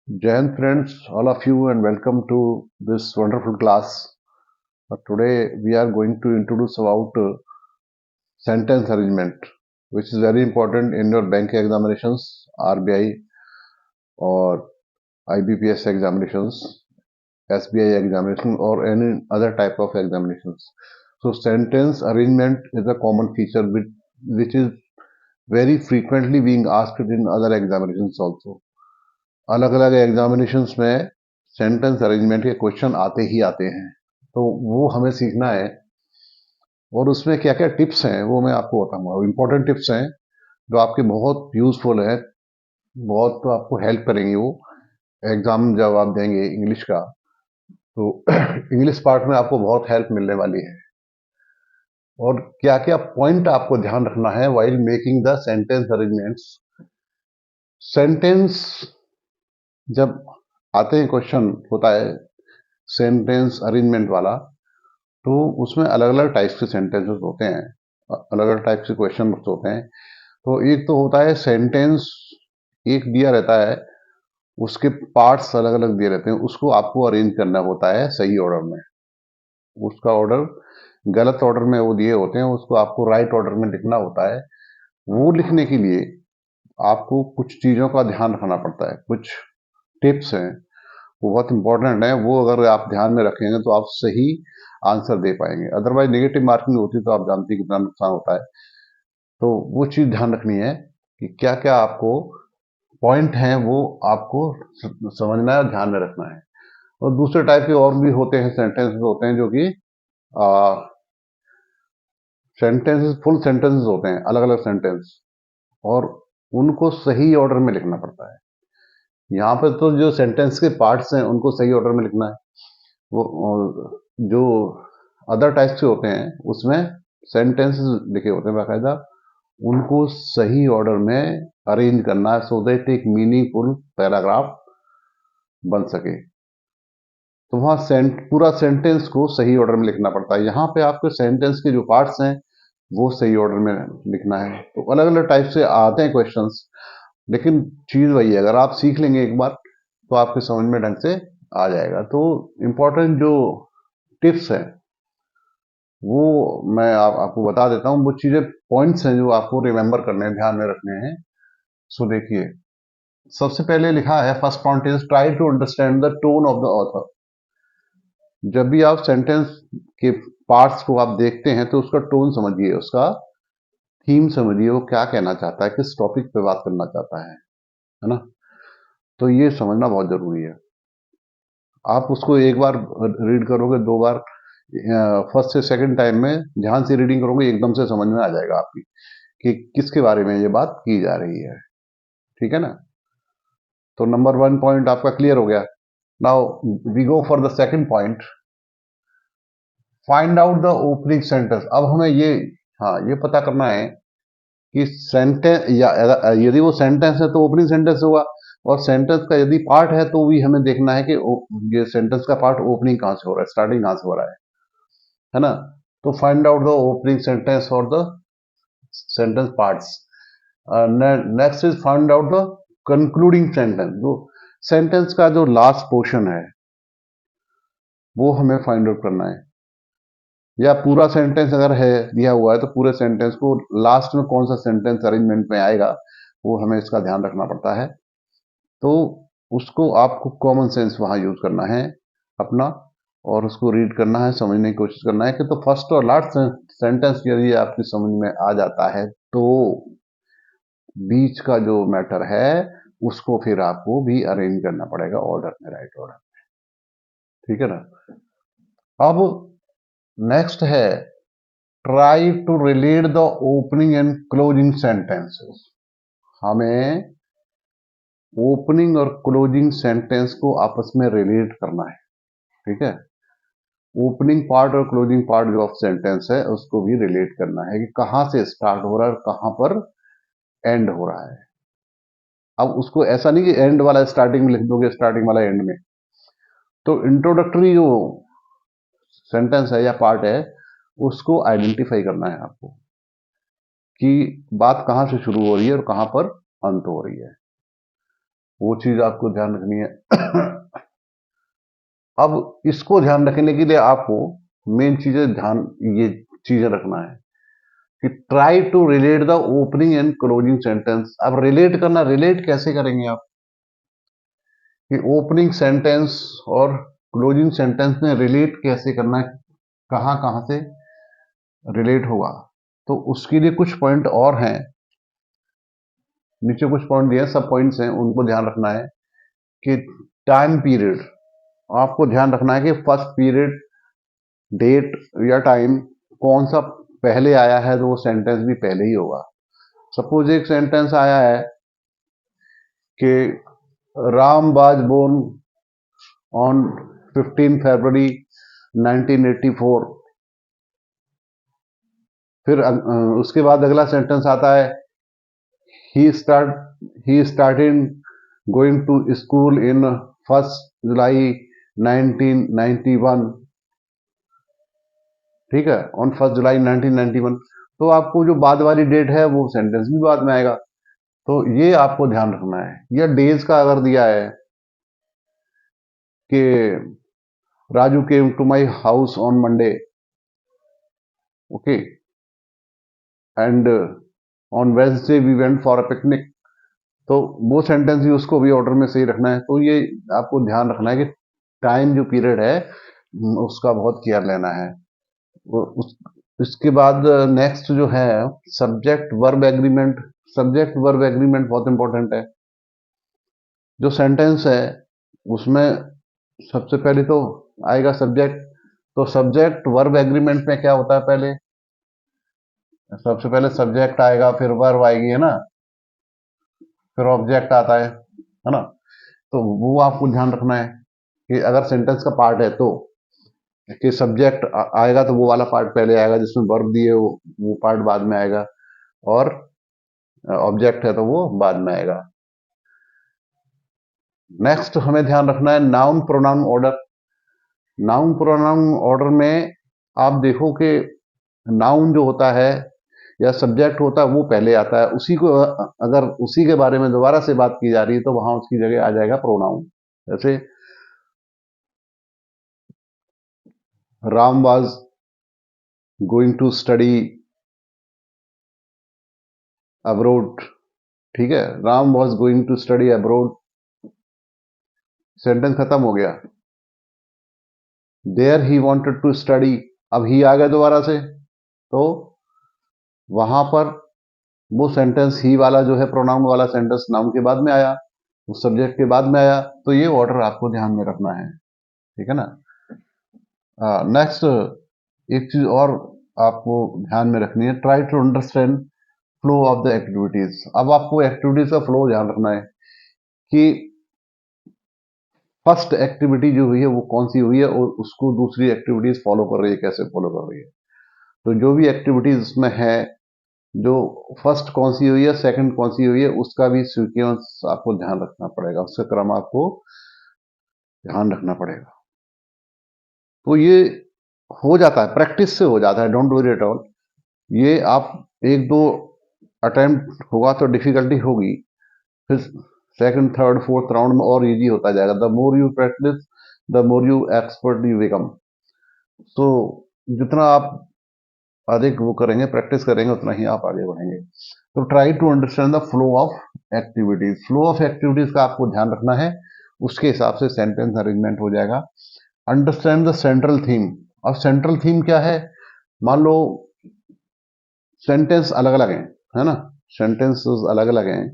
Jai Hind friends, all of you, and welcome to this wonderful class. Today we are going to introduce about sentence arrangement, which is very important in your bank examinations, RBI or IBPS examinations, SBI examination, or any other type of examinations. So sentence arrangement is a common feature which is very frequently being asked in other examinations also. अलग अलग examinations में sentence arrangement के question आते ही आते हैं, तो वो हमें सीखना है। और उसमें क्या क्या टिप्स हैं वो मैं आपको बताऊंगा। इंपॉर्टेंट टिप्स हैं जो आपके बहुत यूजफुल है, बहुत तो आपको हेल्प करेंगी वो एग्जाम जब आप देंगे इंग्लिश का, तो इंग्लिश पार्ट में आपको बहुत हेल्प मिलने वाली है। और क्या क्या पॉइंट आपको ध्यान रखना है while making the sentence arrangements. Sentence जब आते हैं, क्वेश्चन होता है सेंटेंस अरेंजमेंट वाला, तो उसमें अलग अलग टाइप्स के सेंटेंसेस होते हैं, अलग अलग टाइप के क्वेश्चन होते हैं। तो एक तो होता है सेंटेंस, एक दिया रहता है, उसके पार्ट्स अलग अलग दिए रहते हैं, उसको आपको अरेंज करना होता है सही ऑर्डर में। उसका ऑर्डर गलत ऑर्डर में वो दिए होते हैं, उसको आपको राइट ऑर्डर में लिखना होता है। वो लिखने के लिए आपको कुछ चीजों का ध्यान रखना पड़ता है, कुछ टिप्स हैं वो बहुत इंपॉर्टेंट है। वो अगर आप ध्यान में रखेंगे तो आप सही आंसर दे पाएंगे, अदरवाइज नेगेटिव मार्किंग होती है तो आप जानते हैं कितना नुकसान होता है। तो वो चीज ध्यान रखनी है कि क्या क्या आपको पॉइंट हैं वो आपको समझना है और ध्यान में रखना है। और दूसरे टाइप के और भी होते हैं, सेंटेंसेस होते हैं जो कि सेंटेंसेस, फुल सेंटेंसेस होते हैं, अलग अलग सेंटेंस, और उनको सही ऑर्डर में लिखना पड़ता है। यहाँ पर तो जो सेंटेंस के पार्ट्स हैं उनको सही ऑर्डर में लिखना है। वो जो अदर टाइप्स के होते हैं उसमें सेंटेंसेस लिखे होते हैं बाकायदा, उनको सही ऑर्डर में अरेंज करना है सो दैट एक मीनिंगफुल पैराग्राफ बन सके। तो वहां पूरा सेंटेंस को सही ऑर्डर में लिखना पड़ता है। यहाँ पे आपके सेंटेंस के जो पार्ट्स हैं वो सही ऑर्डर में लिखना है। तो अलग अलग टाइप से आते हैं क्वेश्चंस, लेकिन चीज वही है, अगर आप सीख लेंगे एक बार तो आपके समझ में ढंग से आ जाएगा। तो इम्पोर्टेंट जो टिप्स हैं वो मैं आपको बता देता हूँ। वो चीजें, पॉइंट्स हैं जो आपको रिमेंबर करने हैं, ध्यान में रखने हैं। सो देखिए, सबसे पहले लिखा है, first point is try to understand the tone of the author. जब भी आप सेंटेंस के पार्ट्स को आप देखते हैं तो उसका टोन समझिए, उसका थीम समझिए, वो क्या कहना चाहता है, किस टॉपिक पे बात करना चाहता है ना। तो ये समझना बहुत जरूरी है। आप उसको एक बार रीड करोगे, दो बार, फर्स्ट से सेकंड टाइम में ध्यान से रीडिंग करोगे, एकदम से समझ में आ जाएगा आपकी कि किसके बारे में ये बात की जा रही है। ठीक है ना। तो नंबर वन पॉइंट आपका क्लियर हो गया। Now we go for the second point, find out the opening sentence. अब हमें ये, हाँ, ये पता करना है कि सेंटेंस, या यदि वो सेंटेंस है तो ओपनिंग सेंटेंस होगा, और सेंटेंस का यदि पार्ट है तो भी हमें देखना है कि ये सेंटेंस का पार्ट ओपनिंग कहां से हो रहा है, स्टार्टिंग कहां से हो रहा है ना। तो find out the opening sentence और the sentence parts. Next is find out the concluding sentence. जो सेंटेंस का जो लास्ट पोर्शन है वो हमें फाइंड आउट करना है, या पूरा सेंटेंस अगर है दिया हुआ है तो पूरे सेंटेंस को लास्ट में कौन सा सेंटेंस अरेंजमेंट में आएगा वो हमें इसका ध्यान रखना पड़ता है। तो उसको आपको कॉमन सेंस वहां यूज करना है अपना, और उसको रीड करना है, समझने की कोशिश करना है कि तो फर्स्ट और लास्ट सेंटेंस यदि आपकी समझ में आ जाता है तो बीच का जो मैटर है उसको फिर आपको भी अरेंज करना पड़ेगा ऑर्डर में, राइट ऑर्डर। ठीक है ना। अब नेक्स्ट है, try to relate the opening and closing sentences. हमें ओपनिंग और क्लोजिंग सेंटेंस को आपस में रिलेट करना है। ठीक है। ओपनिंग पार्ट और क्लोजिंग पार्ट जो ऑफ सेंटेंस है उसको भी रिलेट करना है कि कहां से स्टार्ट हो रहा है और कहां पर एंड हो रहा है। अब उसको ऐसा नहीं कि एंड वाला स्टार्टिंग में लिख दोगे, स्टार्टिंग वाला एंड में। तो इंट्रोडक्टरी जो सेंटेंस है या पार्ट है उसको आइडेंटिफाई करना है आपको कि बात कहां से शुरू हो रही है और कहां पर अंत हो रही है। वो चीज आपको ध्यान रखनी है। अब इसको ध्यान रखने के लिए आपको मेन चीजें ध्यान ये चीजें रखना है कि try to relate the opening and closing sentence. अब रिलेट करना, रिलेट कैसे करेंगे आप कि ओपनिंग सेंटेंस और क्लोजिंग सेंटेंस में रिलेट कैसे करना है, कहां कहां से रिलेट होगा। तो उसके लिए कुछ पॉइंट और हैं, नीचे कुछ पॉइंट दिए, सब पॉइंट्स हैं, उनको ध्यान रखना है कि टाइम पीरियड, आपको ध्यान रखना है कि फर्स्ट पीरियड, डेट या टाइम कौन सा पहले आया है तो वो सेंटेंस भी पहले ही होगा। सपोज एक सेंटेंस आया है कि Ram was born on 15 February 1984। फिर उसके बाद अगला सेंटेंस आता है he started going to school in 1 July 1991। ठीक है, ऑन 1 जुलाई 1991। तो आपको जो बाद वाली डेट है वो सेंटेंस भी बाद में आएगा, तो ये आपको ध्यान रखना है। या डेज का अगर दिया है कि Raju came to my house on Monday, okay, and on Wednesday we went for a picnic, तो वो सेंटेंस भी, उसको भी ऑर्डर में सही रखना है। तो ये आपको ध्यान रखना है कि टाइम जो पीरियड है उसका बहुत केयर लेना है। इसके बाद नेक्स्ट जो है subject verb agreement. Subject verb agreement बहुत इंपॉर्टेंट है। जो सेंटेंस है उसमें सबसे पहले तो आएगा सब्जेक्ट। तो सब्जेक्ट वर्ब एग्रीमेंट में क्या होता है, पहले सबसे पहले सब्जेक्ट आएगा, फिर वर्ब आएगी, है ना, फिर ऑब्जेक्ट आता है ना। तो वो आपको ध्यान रखना है कि अगर सेंटेंस का पार्ट है तो कि सब्जेक्ट आएगा तो वो वाला पार्ट पहले आएगा, जिसमें वर्ब दिए वो पार्ट बाद में आएगा, और ऑब्जेक्ट है तो वो बाद में आएगा। नेक्स्ट हमें ध्यान रखना है noun pronoun order. Noun pronoun order में आप देखो कि नाउन जो होता है या सब्जेक्ट होता है वो पहले आता है, उसी को अगर उसी के बारे में दोबारा से बात की जा रही है तो वहां उसकी जगह आ जाएगा प्रोनाउन। जैसे Ram was going to study abroad. ठीक है, Ram was going to study abroad, sentence खत्म हो गया। There he wanted to study, अब ही आ गया दोबारा से, तो वहां पर वो सेंटेंस ही वाला जो है प्रोनाउन वाला सेंटेंस नाउन के बाद में आया, उस सब्जेक्ट के बाद में आया। तो ये ऑर्डर आपको ध्यान में रखना है, ठीक है ना। नेक्स्ट एक चीज और आपको ध्यान में रखनी है, try to understand flow of the activities. अब आपको एक्टिविटीज का फ्लो ध्यान रखना है कि फर्स्ट एक्टिविटी जो हुई है वो कौन सी हुई है और उसको दूसरी एक्टिविटीज फॉलो कर रही है, कैसे फॉलो कर रही है। तो जो भी एक्टिविटीज उसमें है, जो फर्स्ट कौन सी हुई है, सेकंड कौन सी हुई है, उसका भी सीक्वेंस आपको ध्यान रखना पड़ेगा, उसका क्रम आपको ध्यान रखना पड़ेगा। तो ये हो जाता है, प्रैक्टिस से हो जाता है, डोंट वरी एट ऑल। ये आप एक दो अटेम्प्ट होगा तो डिफिकल्टी होगी, फिर सेकंड थर्ड फोर्थ राउंड में और इजी होता जाएगा। The more you practice the more you expert you become. तो जितना आप अधिक वो करेंगे, प्रैक्टिस करेंगे, उतना ही आप आगे बढ़ेंगे। तो try to understand the flow of activities. Flow of activities का आपको ध्यान रखना है, उसके हिसाब से सेंटेंस अरेंजमेंट हो जाएगा। Understand the central theme. अब सेंट्रल थीम क्या है, मान लो सेंटेंस अलग अलग है ना, सेंटेंसेस अलग अलग हैं,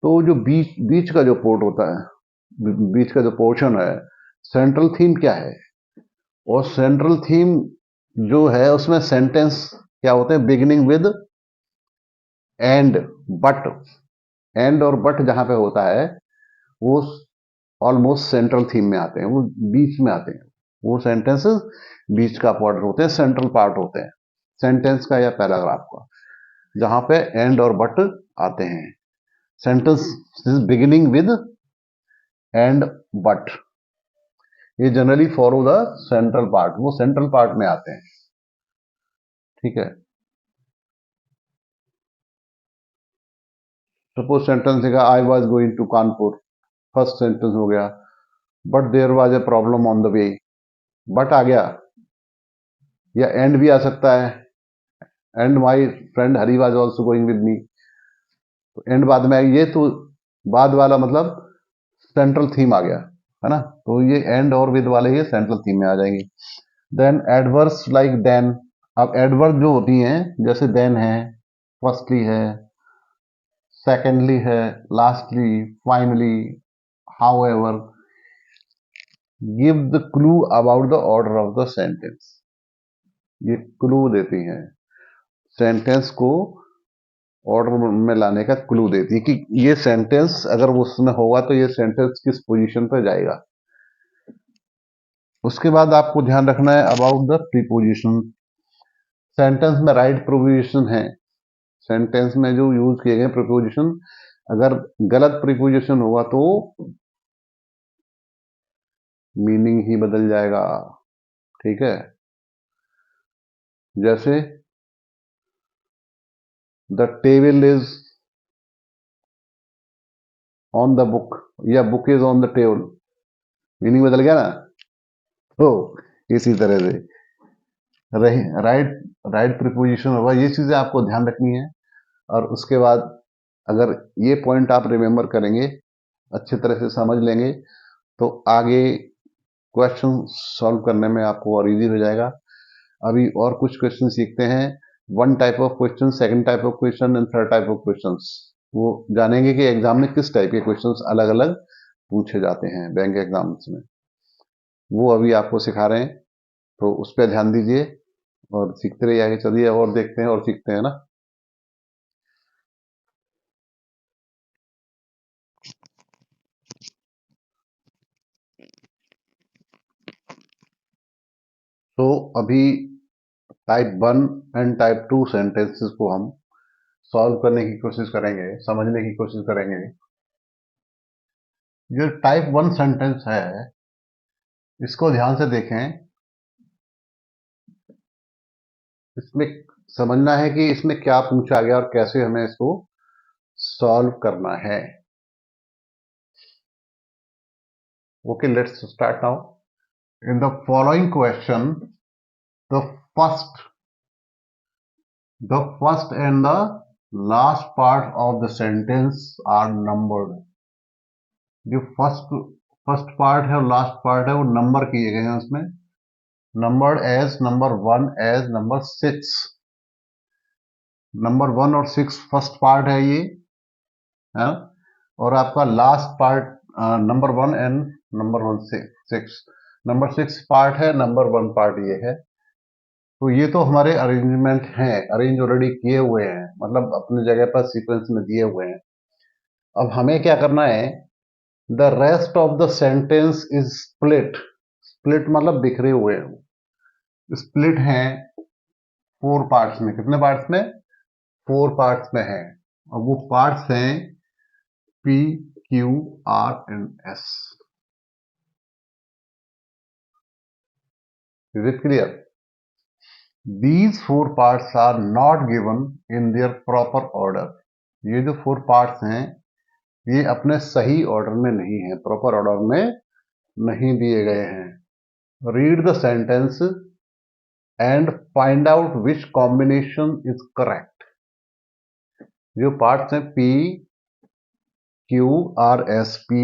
तो जो बीच बीच का जो पोर्ट होता है, बीच का जो पोर्शन है, सेंट्रल थीम क्या है। और सेंट्रल थीम जो है उसमें सेंटेंस क्या होते हैं, beginning with and but. And और बट जहां पे होता है वो ऑलमोस्ट सेंट्रल थीम में आते हैं, वो बीच में आते हैं, वो सेंटेंसेस बीच का पार्ट होते हैं, सेंट्रल पार्ट होते हैं सेंटेंस का या पैराग्राफ का, जहां पे एंड और बट आते हैं। Sentence beginning with and but, ये generally follow the central part, वो सेंट्रल पार्ट में आते हैं, ठीक है। सपोज सेंटेंस है I was going to Kanpur, first sentence हो गया, but there was a problem on the way, but आ गया, या एंड भी आ सकता है, and my friend Hari was also going with me, तो एंड बाद में आएगी, ये तो बाद वाला मतलब सेंट्रल थीम आ गया, है ना, तो ये एंड और विद वाले ये सेंट्रल थीम में आ जाएंगे। देन एडवर्स लाइक देन, अब एडवर्स जो होती हैं जैसे देन है, फर्स्टली है, सेकेंडली है, lastly, finally, however, give the clue about the order of the sentence, ये क्लू देती हैं, सेंटेंस को ऑर्डर में लाने का क्लू देती है कि ये सेंटेंस अगर उसमें होगा तो ये सेंटेंस किस पोजीशन पर जाएगा। उसके बाद आपको ध्यान रखना है अबाउट द प्रीपोजिशन, सेंटेंस में राइट प्रीपोजिशन है, सेंटेंस में जो यूज किए गए प्रीपोजिशन, अगर गलत प्रीपोजिशन होगा तो मीनिंग ही बदल जाएगा, ठीक है। जैसे the table is on the book, या book is on the table, meaning बदल गया ना, तो इसी तरह से राइट राइट प्रीपोजिशन होगा, ये चीजें आपको ध्यान रखनी है। और उसके बाद अगर ये पॉइंट आप रिमेम्बर करेंगे, अच्छी तरह से समझ लेंगे, तो आगे क्वेश्चन सॉल्व करने में आपको और इजी हो जाएगा। अभी और कुछ क्वेश्चन सीखते हैं, one type of question, second type of question and third type of questions, वो जानेंगे कि एग्जाम में किस टाइप के क्वेश्चंस अलग अलग पूछे जाते हैं बैंक एग्जाम्स में, वो अभी आपको सिखा रहे हैं, तो उस पर ध्यान दीजिए और सीखते रहिए, आगे चलिए और देखते हैं और सीखते हैं ना। तो अभी टाइप 1 एंड टाइप 2 सेंटेंसेस को हम सॉल्व करने की कोशिश करेंगे, समझने की कोशिश करेंगे। जो टाइप 1 सेंटेंस है इसको ध्यान से देखें, इसमें समझना है कि इसमें क्या पूछा गया और कैसे हमें इसको सॉल्व करना है। Okay, let's start now. In the following question, the first and the last part of the sentence are numbered। जो फर्स्ट पार्ट है और लास्ट पार्ट है वो नंबर किए गए हैं, उसमें numbered as number 1 as number 6, number 1 और 6 फर्स्ट पार्ट है ये, है, और आपका last part number 1 and number 1 6, number 6 part है, नंबर 1 पार्ट ये है। तो ये तो हमारे अरेंजमेंट हैं, अरेंज ऑलरेडी किए हुए हैं, मतलब अपनी जगह पर सीक्वेंस में दिए हुए हैं। अब हमें क्या करना है, the rest of the sentence is split, split मतलब बिखरे हुए हैं, स्प्लिट हैं 4 पार्ट्स में, कितने पार्ट्स में, 4 पार्ट्स में है, और वो पार्ट्स हैं P, Q, R and S। Is it clear? These 4 parts are not given in their proper order। ये जो 4 parts हैं ये अपने सही ऑर्डर में नहीं है, प्रॉपर ऑर्डर में नहीं दिए गए हैं। Read the sentence and find out which combination is correct. जो पार्ट्स हैं P, Q, R, S, P,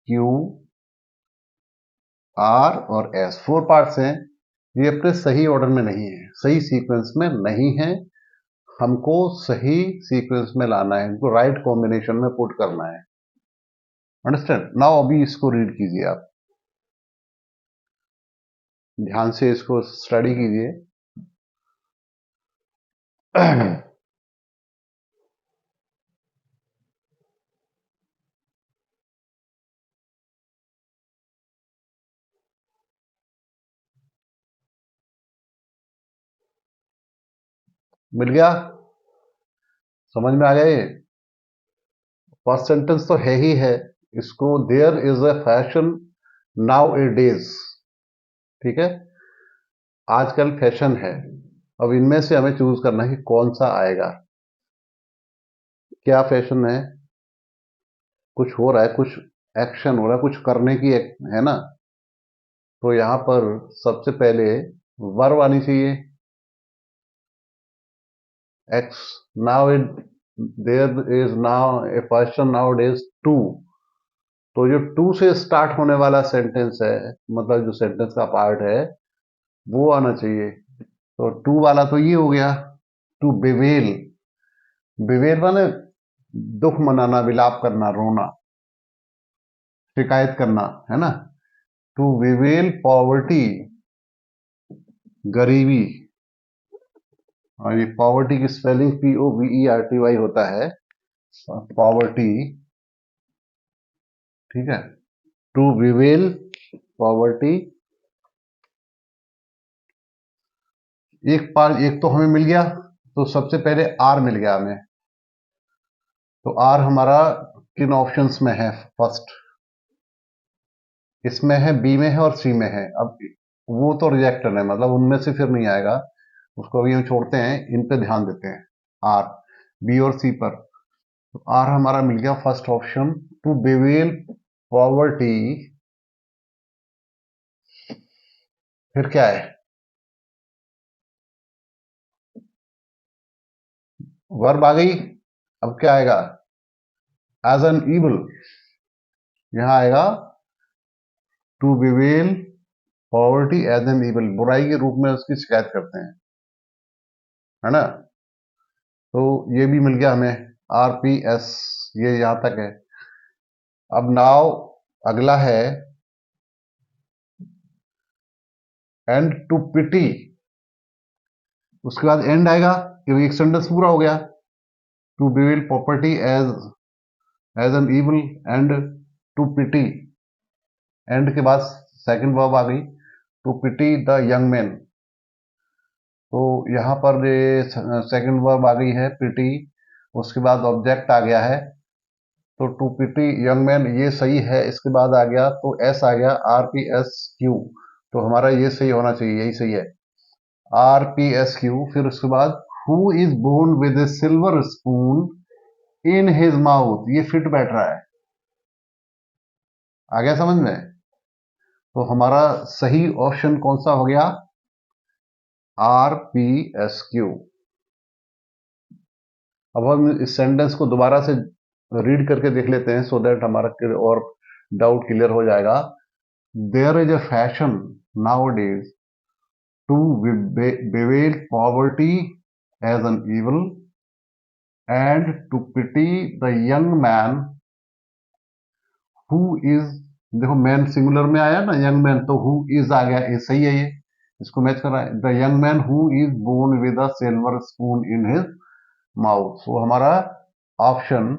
Q, R और S, 4 पार्ट्स हैं, ये अपने सही ऑर्डर में नहीं है, सही सीक्वेंस में नहीं है, हमको सही सीक्वेंस में लाना है, इनको राइट कॉम्बिनेशन में पुट करना है। Understand now? अभी इसको रीड कीजिए, आप ध्यान से इसको स्टडी कीजिए। मिल गया? समझ में आ गया? ये फर्स्ट सेंटेंस तो है ही है, इसको there is a fashion nowadays, ठीक है, आजकल फैशन है। अब इनमें से हमें चूज करना है कि कौन सा आएगा। क्या फैशन है? कुछ हो रहा है, कुछ एक्शन हो रहा है, कुछ करने की है ना, तो यहां पर सबसे पहले वर्ब आनी चाहिए। X, now it, there is now a person nowadays to, तो जो टू से स्टार्ट होने वाला सेंटेंस है, मतलब जो सेंटेंस का पार्ट है वो आना चाहिए। तो टू वाला तो ये हो गया, टू बिवेल। बिवेल माने दुख मनाना, विलाप करना, रोना, शिकायत करना, है ना। टू बिवेल पॉवर्टी, गरीबी। और ये पॉवर्टी की स्पेलिंग POVERTY होता है, पॉवर्टी, ठीक है। टू बिवेल पॉवर्टी, एक तो हमें मिल गया, तो सबसे पहले आर मिल गया हमें। तो आर हमारा किन ऑप्शंस में है? फर्स्ट इसमें है, बी में है और सी में है। अब वो तो रिजेक्टर है, मतलब उनमें से फिर नहीं आएगा, उसको अभी हम छोड़ते हैं, इन पे ध्यान देते हैं, आर, बी और सी पर। तो आर हमारा मिल गया first option, to bewail poverty. फिर क्या है? वर्ब आ गई। अब क्या आएगा? एज एन इवल, यहां आएगा to bewail poverty as an evil, बुराई के रूप में उसकी शिकायत करते हैं, है ना। तो ये भी मिल गया हमें, RPS, ये यहां तक है। अब नाउ अगला है एंड टू पिटी, उसके बाद एंड आएगा, क्योंकि एक सेंटेंस पूरा हो गया। To bewail property as an evil and to pity, and के बाद सेकंड वर्ब आ गई, to pity the young man. तो यहां पर ये सेकंड वर्ब आ गई है, पिटी, उसके बाद ऑब्जेक्ट आ गया है, तो टू पिटी यंग मैन ये सही है। इसके बाद आ गया तो एस आ गया, RPSQ, तो हमारा ये सही होना चाहिए, यही सही है, RPSQ। फिर उसके बाद who is born with a silver spoon in his mouth, ये फिट बैठ रहा है, आ गया समझ में। तो हमारा सही ऑप्शन कौन सा हो गया? RPSQ। अब हम इस सेंटेंस को दोबारा से रीड करके देख लेते हैं, सो दैट हमारा और डाउट क्लियर हो जाएगा। There is a fashion nowadays to bewail poverty as an evil and to pity the young man who is, देखो मैन सिंगुलर में आया ना, यंग मैन, तो हु इज आ गया, ये सही है, ये इसको मैच कर रहा है। The young man who is born with a silver spoon in his mouth, so हमारा ऑप्शन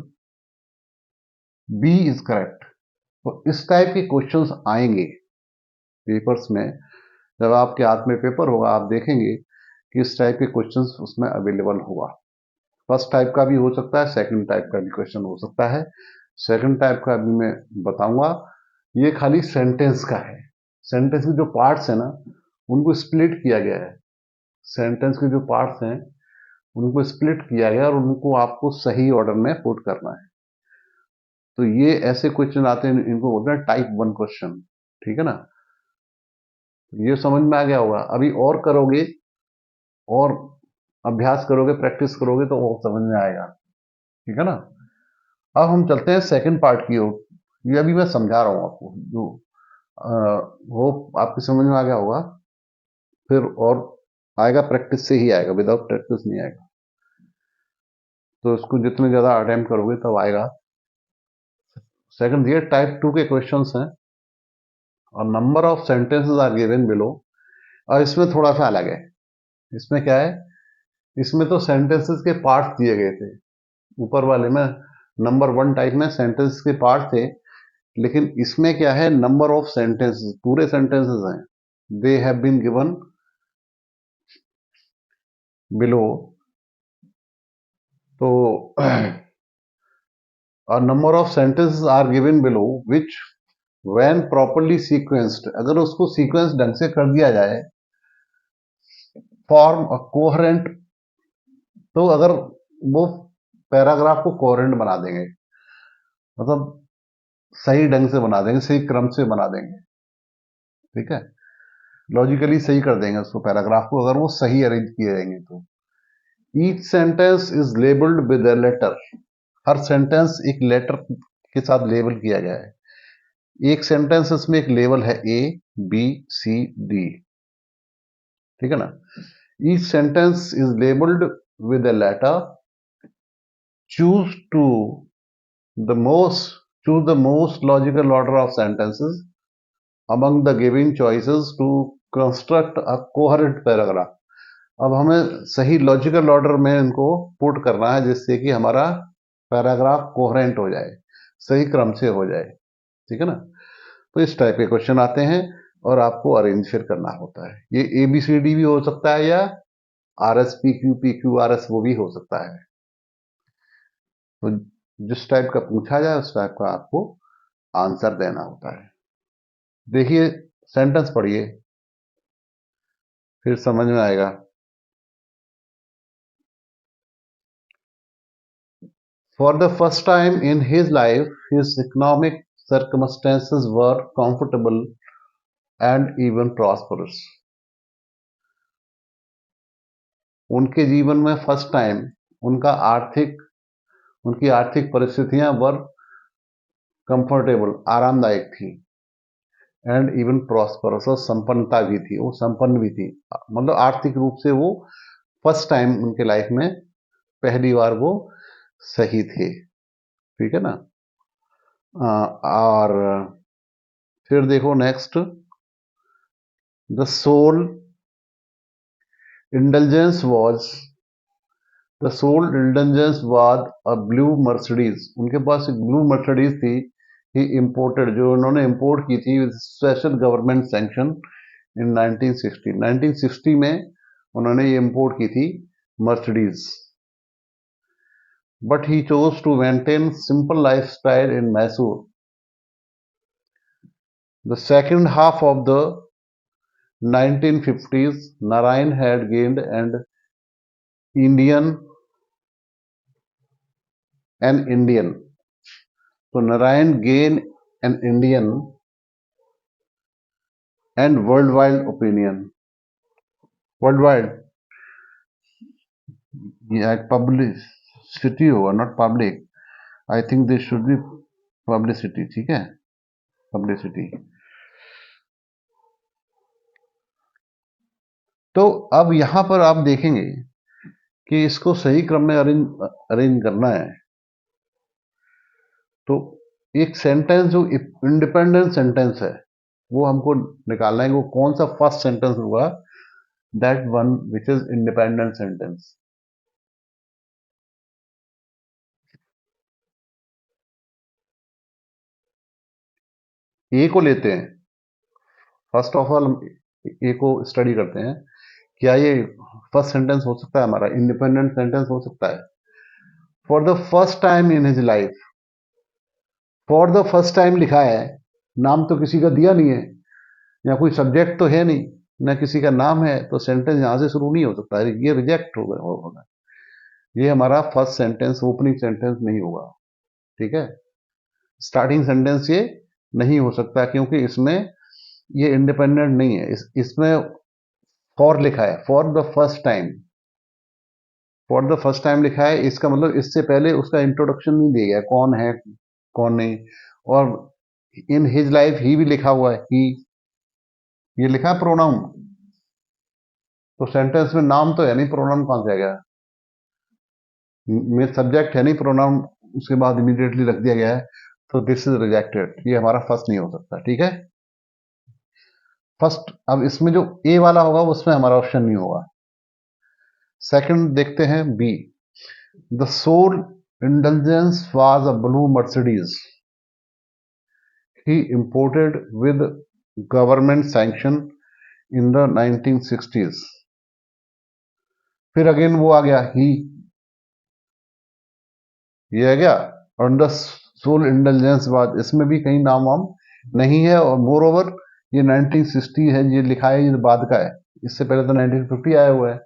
बी इज करेक्ट। तो इस टाइप के क्वेश्चंस आएंगे पेपर्स में, जब आपके हाथ में पेपर होगा आप देखेंगे कि इस टाइप के क्वेश्चंस उसमें अवेलेबल होगा। फर्स्ट टाइप का भी हो सकता है, सेकंड टाइप का भी क्वेश्चन हो सकता है। सेकंड टाइप का भी मैं बताऊंगा, ये खाली सेंटेंस का है। सेंटेंस के जो पार्ट्स हैं ना, उनको स्प्लिट किया गया है, सेंटेंस के जो पार्ट्स हैं उनको स्प्लिट किया गया और उनको आपको सही ऑर्डर में पुट करना है। तो ये ऐसे क्वेश्चन आते हैं, इनको बोलते हैं टाइप 1 क्वेश्चन, ठीक है ना। ये समझ में आ गया होगा। अभी और करोगे और अभ्यास करोगे, प्रैक्टिस करोगे तो और समझ में आएगा, ठीक है ना। अब हम चलते हैं सेकंड पार्ट की ओर। ये अभी मैं समझा रहा हूं आपको, जो वो आपकी समझ में आ गया होगा, फिर और आएगा, प्रैक्टिस से ही आएगा, विदाउट प्रैक्टिस नहीं आएगा। तो इसको जितने ज्यादा अटेम्प्ट करोगे तब आएगा। सेकंड, ये टाइप 2 के क्वेश्चंस हैं और number of sentences are given below. और इसमें थोड़ा सा अलग है। इसमें क्या है, इसमें तो सेंटेंसेस के पार्ट्स दिए गए थे, ऊपर वाले में नंबर 1 टाइप में सेंटेंस के पार्ट थे, लेकिन इसमें क्या है, नंबर ऑफ सेंटेंसेस, पूरे सेंटेंसेस हैं, they have been given below. तो a number of sentences are given below which when properly sequenced, अगर उसको सीक्वेंस ढंग से कर दिया जाए, फॉर्म कोहेरेंट, तो अगर वो पैराग्राफ को कोहेरेंट बना देंगे, मतलब सही ढंग से बना देंगे, सही क्रम से बना देंगे, ठीक है, लॉजिकली सही कर देंगे उसको, पैराग्राफ को, अगर वो सही अरेंज किए जाएंगे तो। Each sentence is labelled with a letter, हर सेंटेंस एक लेटर के साथ लेबल किया गया है। एक सेंटेंस इसमें एक लेवल है ए बी सी डी, ठीक है ना। Each sentence is labelled with a letter, choose to the most choose the most logical order of sentences among the given choices to construct a coherent paragraph। अब हमें सही logical order में इनको put करना है जिससे कि हमारा पैराग्राफ कोहेरेंट हो जाए, सही क्रम से हो जाए, ठीक है ना। तो इस टाइप के क्वेश्चन आते हैं और आपको अरेंज फिर करना होता है। ये ABCD भी हो सकता है या RS PQ PQ RS वो भी हो सकता है। तो जिस टाइप का पूछा जाए उस टाइप का आपको आंसर देना होता है। देखिए सेंटेंस पढ़िए, फिर समझ में आएगा। For the first time in his life, his economic circumstances were comfortable and even prosperous। उनके जीवन में फर्स्ट टाइम उनकी आर्थिक परिस्थितियां वर कंफर्टेबल, आरामदायक थी, एंड इवन प्रॉस्परस, और संपन्नता भी थी, वो संपन्न भी थी, मतलब आर्थिक रूप से वो फर्स्ट टाइम उनके लाइफ में पहली बार वो सही थे, ठीक है ना। और फिर देखो next, the soul indulgence was the soul indulgence was a blue Mercedes. उनके पास एक ब्लू मर्सिडीज थी, ही इंपोर्टेड, जो उन्होंने इंपोर्ट की थी with special government sanction in 1960 में उन्होंने ये इंपोर्ट की थी Mercedes. But he chose to maintain simple life style in Mysore. The second half of the 1950s, Narayan had gained an Indian. So Narayan gained an Indian and worldwide opinion. Worldwide, yeah, publicity होगा, not public. I think this should be publicity, ठीक है, publicity। तो अब यहां पर आप देखेंगे कि इसको सही क्रम में अरेंज करना है। तो एक सेंटेंस जो इंडिपेंडेंट सेंटेंस है वो हमको निकालना है, वो कौन सा फर्स्ट सेंटेंस होगा, that one which is independent sentence. A को लेते हैं, फर्स्ट ऑफ ऑल ए को स्टडी करते हैं, क्या ये फर्स्ट सेंटेंस हो सकता है, हमारा इंडिपेंडेंट सेंटेंस हो सकता है। For the first time in his life, for the first time लिखा है, नाम तो किसी का दिया नहीं है, या कोई सब्जेक्ट तो है नहीं, ना किसी का नाम है, तो सेंटेंस यहां से शुरू नहीं हो सकता, ये रिजेक्ट होगा, ये हमारा फर्स्ट सेंटेंस, ओपनिंग सेंटेंस नहीं होगा, ठीक है। स्टार्टिंग सेंटेंस ये नहीं हो सकता क्योंकि इसमें ये इंडिपेंडेंट नहीं है, इसमें फॉर लिखा है, for the first time, for the first time लिखा है, इसका मतलब इससे पहले उसका इंट्रोडक्शन नहीं दिया गया, कौन है कौन नहीं। और इन हिज लाइफ ही भी लिखा हुआ है, ही, ये लिखा है प्रोनाउन, तो सेंटेंस में नाम तो है नहीं, प्रोनाउन कहां से आ गया, मेन सब्जेक्ट है नहीं, प्रोनाउन उसके बाद इमीडिएटली रख दिया गया है, तो दिस इज रिजेक्टेड, ये हमारा फर्स्ट नहीं हो सकता, ठीक है। फर्स्ट, अब इसमें जो ए वाला होगा उसमें हमारा ऑप्शन नहीं होगा। सेकंड देखते हैं B, the soul indulgence was a blue Mercedes, he imported with government sanction in the 1960s। फिर अगेन वो आ गया ही, ये आ गया, और द सोल इंडल्जेंस वाज, इसमें भी कहीं नाम वाम नहीं है, और मोर ओवर ये 1960 है, ये लिखा है, ये बाद का है, इससे पहले तो 1950 आया हुआ है,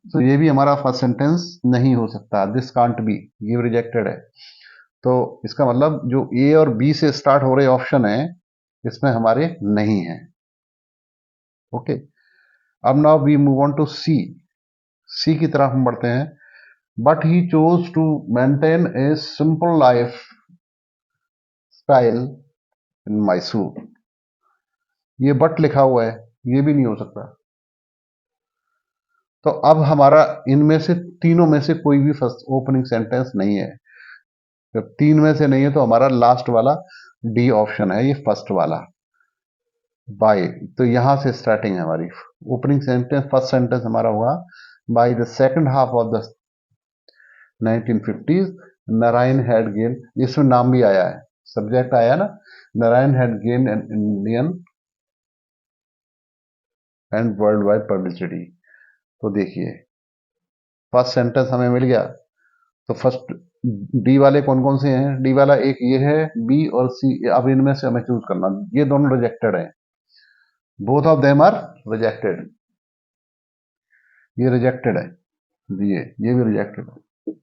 तो ये भी हमारा फर्स्ट सेंटेंस नहीं हो सकता, दिस कांट बी, ये रिजेक्टेड है। तो इसका मतलब जो ए और बी से स्टार्ट हो रहे ऑप्शन है इसमें हमारे नहीं है। ओके, अब now we move on to C. C की तरफ हम बढ़ते हैं। But he chose to maintain a simple life style in Mysore. ये बट लिखा हुआ है, ये भी नहीं हो सकता। तो अब हमारा इनमें से तीनों में से कोई भी फर्स्ट ओपनिंग सेंटेंस नहीं है। जब तीन में से नहीं है तो हमारा लास्ट वाला डी ऑप्शन है, ये फर्स्ट वाला बाय। तो यहां से स्टार्टिंग है हमारी ओपनिंग सेंटेंस। फर्स्ट सेंटेंस हमारा होगा by the second half of the 1950s Narayan had gain. इसमें नाम भी आया है, सब्जेक्ट आया ना, Narayan had gain an Indian and world wide publicity. तो देखिए फर्स्ट सेंटेंस हमें मिल गया। तो फर्स्ट डी वाले कौन कौन से हैं? डी वाला एक ये है, बी और सी। अब इनमें से हमें चूज करना। ये दोनों रिजेक्टेड हैं, both of them are rejected. ये रिजेक्टेड है, ये भी रिजेक्टेड है।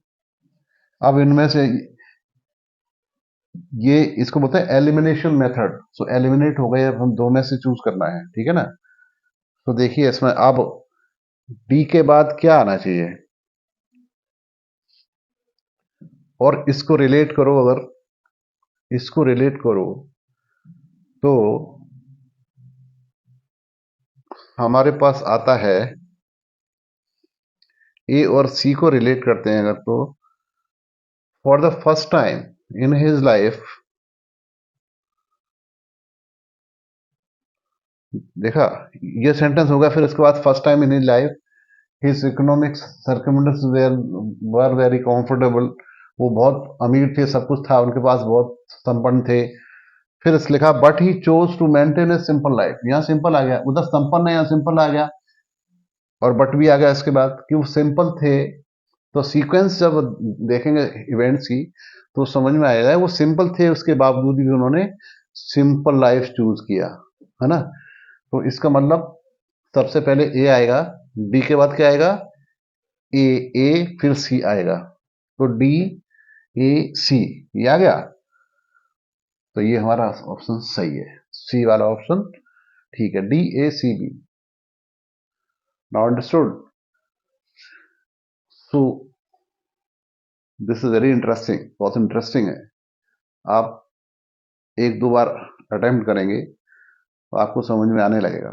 अब इनमें से ये इसको बोलते हैं एलिमिनेशन मेथड। सो एलिमिनेट हो गए, अब हम दो में से चूज करना है, ठीक है ना। तो देखिए इसमें अब डी के बाद क्या आना चाहिए, और इसको रिलेट करो। अगर इसको रिलेट करो तो हमारे पास आता है, ए और सी को रिलेट करते हैं अगर, तो for the first time in his life, देखा ये सेंटेंस होगा। फिर उसके बाद first time in his life his economic circumstances were very comfortable. वो बहुत अमीर थे, सब कुछ था उनके पास, बहुत संपन्न थे। फिर इस लिखा but he chose to maintain a simple life. यहाँ सिंपल आ गया, उधर संपन्न है, यहाँ सिंपल आ गया, और बट भी आ गया इसके बाद कि वो सिंपल थे। तो सीक्वेंस जब देखेंगे इवेंट्स की तो समझ में आएगा वो सिंपल थे, उसके बावजूद भी उन्होंने सिंपल लाइफ चूज किया, है ना। तो इसका मतलब सबसे पहले ए आएगा, डी के बाद क्या आएगा, ए, ए फिर सी आएगा। तो डी ए सी, ये आ गया। तो ये हमारा ऑप्शन सही है, सी वाला ऑप्शन ठीक है, D A C B. Now understood. So this is very interesting, बहुत इंटरेस्टिंग है। आप एक दो बार अटेम्प्ट करेंगे तो आपको समझ में आने लगेगा,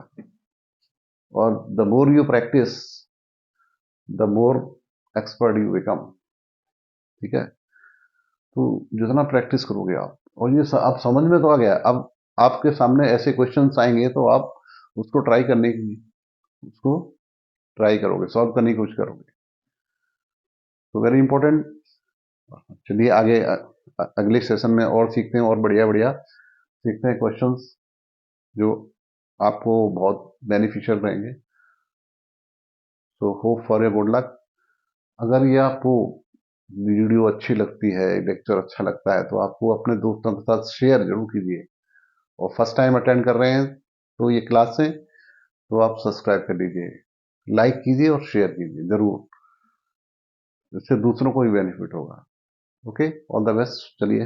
और the more you practice the more expert you become. ठीक है, तो जितना प्रैक्टिस करोगे आप, और ये आप समझ में तो आ गया। अब आपके सामने ऐसे क्वेश्चंस आएंगे तो आप उसको ट्राई करने की, उसको ट्राई करोगे, सॉल्व करने की कोशिश करोगे। तो वेरी इंपॉर्टेंट। चलिए आगे अगले सेशन में और सीखते हैं, और बढ़िया बढ़िया सीखते हैं क्वेश्चंस जो आपको बहुत बेनिफिशियल रहेंगे। तो hope for a good luck. अगर ये आपको वीडियो अच्छी लगती है, लेक्चर अच्छा लगता है, तो आपको अपने दोस्तों के साथ शेयर जरूर कीजिए। और फर्स्ट टाइम अटेंड कर रहे हैं तो ये क्लास से, तो आप सब्सक्राइब कर लीजिए, लाइक कीजिए और शेयर कीजिए जरूर, इससे दूसरों को भी बेनिफिट होगा। Okay, all the best. चलिए।